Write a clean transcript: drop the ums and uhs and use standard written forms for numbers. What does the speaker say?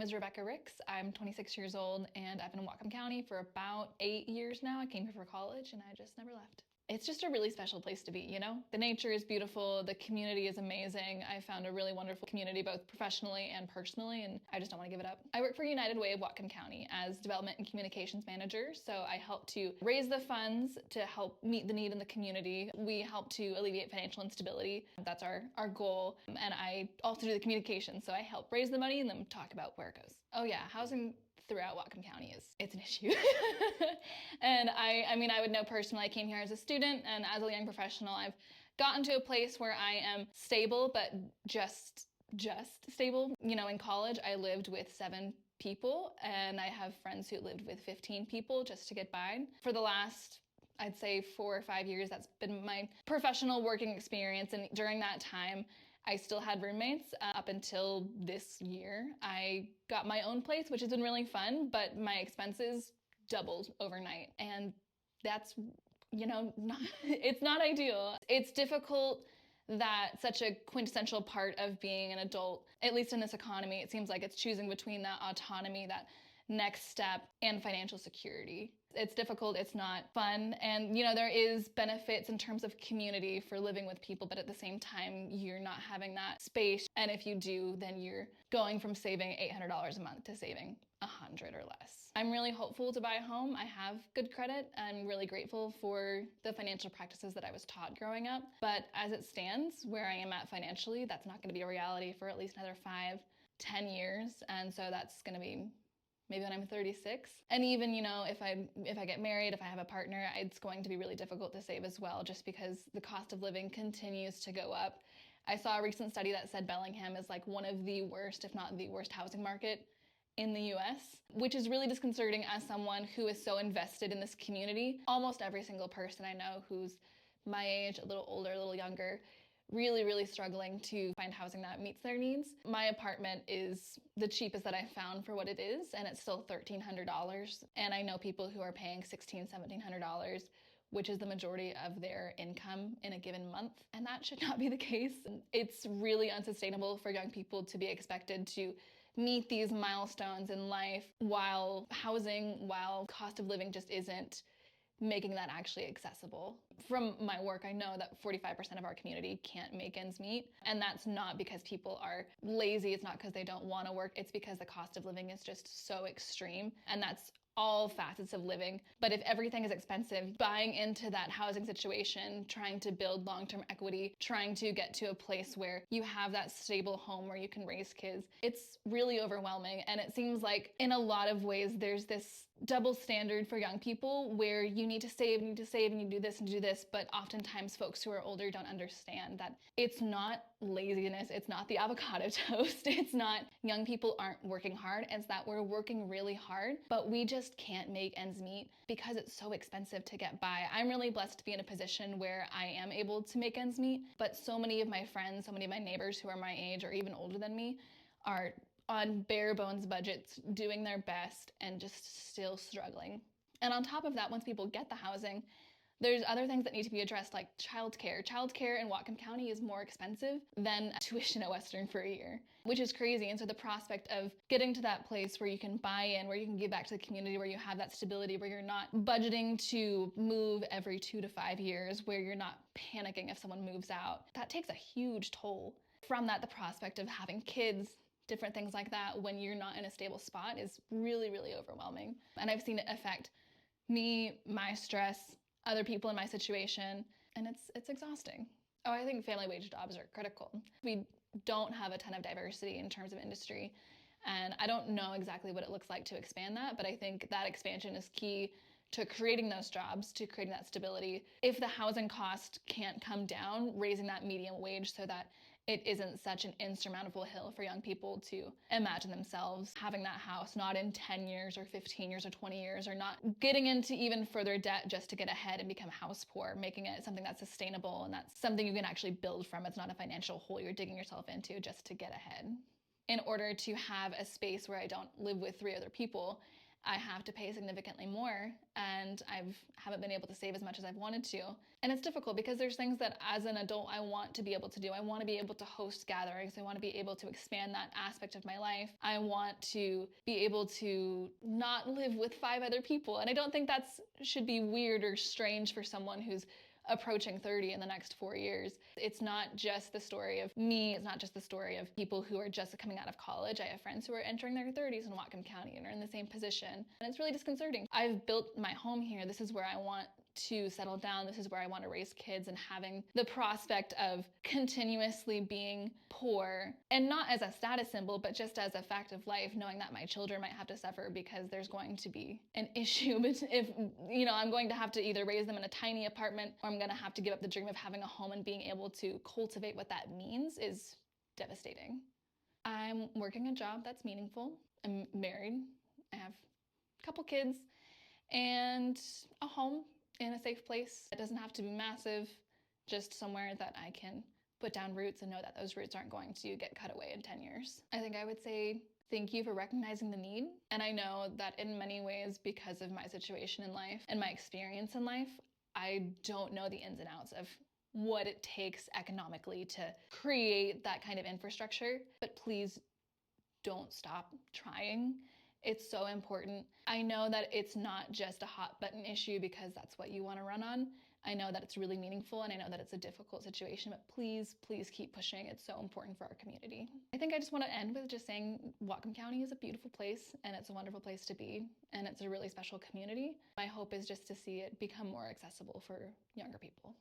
is Rebecca Ricks. I'm 26 years old and I've been in Whatcom County for about 8 years now. I came here for college and I just never left. It's just a really special place to be, you know? The nature is beautiful, the community is amazing. I found a really wonderful community both professionally and personally, and I just don't want to give it up. I work for United Way of Whatcom County as Development and Communications Manager, so I help to raise the funds to help meet the need in the community. We help to alleviate financial instability. That's our goal. And I also do the communications, so I help raise the money and then talk about where it goes. Oh yeah, housing throughout Whatcom County it's an issue. And I mean, I would know personally, I came here as a student and as a young professional, I've gotten to a place where I am stable, but just stable. You know, in college, I lived with 7 people and I have friends who lived with 15 people just to get by. For the last, I'd say 4 or 5 years, that's been my professional working experience. And during that time, I still had roommates up until this year. I got my own place, which has been really fun, but my expenses doubled overnight. And that's, you know, it's not ideal. It's difficult that such a quintessential part of being an adult, at least in this economy, it seems like it's choosing between that autonomy, that next step, and financial security. It's difficult, it's not fun, and you know, there is benefits in terms of community for living with people, but at the same time, you're not having that space. And if you do, then you're going from saving $800 a month to saving $100 or less. I'm really hopeful to buy a home. I have good credit. I'm really grateful for the financial practices that I was taught growing up. But as it stands, where I am at financially, that's not gonna be a reality for at least another 5-10 years. And so that's gonna be maybe when I'm 36. And even, you know, if I get married, if I have a partner, it's going to be really difficult to save as well, just because the cost of living continues to go up. I saw a recent study that said Bellingham is like one of the worst, if not the worst housing market in the US, which is really disconcerting as someone who is so invested in this community. Almost every single person I know who's my age, a little older, a little younger, really struggling to find housing that meets their needs. My apartment is the cheapest that I found for what it is, and it's still $1,300. And I know people who are paying $1,600, $1,700, which is the majority of their income in a given month. And that should not be the case. It's really unsustainable for young people to be expected to meet these milestones in life while cost of living just isn't making that actually accessible. From my work, I know that 45% of our community can't make ends meet. And that's not because people are lazy. It's not because they don't want to work. It's because the cost of living is just so extreme. And that's all facets of living. But if everything is expensive, buying into that housing situation, trying to build long-term equity, trying to get to a place where you have that stable home where you can raise kids, it's really overwhelming. And it seems like in a lot of ways, there's this double standard for young people where you need to save, and you do this and do this. But oftentimes folks who are older don't understand that it's not laziness. It's not the avocado toast. It's not young people aren't working hard. It's that we're working really hard, but we just can't make ends meet because it's so expensive to get by. I'm really blessed to be in a position where I am able to make ends meet, but so many of my friends, so many of my neighbors who are my age or even older than me are on bare bones budgets, doing their best and just still struggling. And on top of that, once people get the housing, there's other things that need to be addressed, like childcare. Childcare in Whatcom County is more expensive than tuition at Western for a year, which is crazy. And so the prospect of getting to that place where you can buy in, where you can give back to the community, where you have that stability, where you're not budgeting to move every 2 to 5 years, where you're not panicking if someone moves out, that takes a huge toll. From that, the prospect of having kids, different things like that, when you're not in a stable spot is really overwhelming. And I've seen it affect me, my stress, other people in my situation, and it's exhausting. Oh, I think family wage jobs are critical. We don't have a ton of diversity in terms of industry, and I don't know exactly what it looks like to expand that, but I think that expansion is key to creating those jobs, to creating that stability. If the housing cost can't come down, raising that median wage so that it isn't such an insurmountable hill for young people to imagine themselves having that house, not in 10 years or 15 years or 20 years, or not getting into even further debt just to get ahead and become house poor, making it something that's sustainable and that's something you can actually build from. It's not a financial hole you're digging yourself into just to get ahead. In order to have a space where I don't live with 3 other people I have to pay significantly more, and haven't been able to save as much as I've wanted to. And it's difficult because there's things that as an adult I want to be able to do. I want to be able to host gatherings. I want to be able to expand that aspect of my life. I want to be able to not live with 5 other people. And I don't think that should be weird or strange for someone who's approaching 30 in the next 4 years. It's not just the story of me. It's not just the story of people who are just coming out of college. I have friends who are entering their 30s in Whatcom County and are in the same position. And it's really disconcerting. I've built my home here. This is where I want to settle down. This is where I want to raise kids, and having the prospect of continuously being poor, and not as a status symbol, but just as a fact of life, knowing that my children might have to suffer because there's going to be an issue if, I'm going to have to either raise them in a tiny apartment, or I'm going to have to give up the dream of having a home and being able to cultivate what that means is devastating. I'm working a job that's meaningful. I'm married. I have a couple kids and a home in a safe place. It doesn't have to be massive, just somewhere that I can put down roots and know that those roots aren't going to get cut away in 10 years. I think I would say thank you for recognizing the need. And I know that in many ways, because of my situation in life and my experience in life, I don't know the ins and outs of what it takes economically to create that kind of infrastructure. But please don't stop trying. It's so important. I know that it's not just a hot button issue because that's what you want to run on. I know that it's really meaningful, and I know that it's a difficult situation, but please, please keep pushing. It's so important for our community. I think I just want to end with just saying Whatcom County is a beautiful place, and it's a wonderful place to be, and it's a really special community. My hope is just to see it become more accessible for younger people.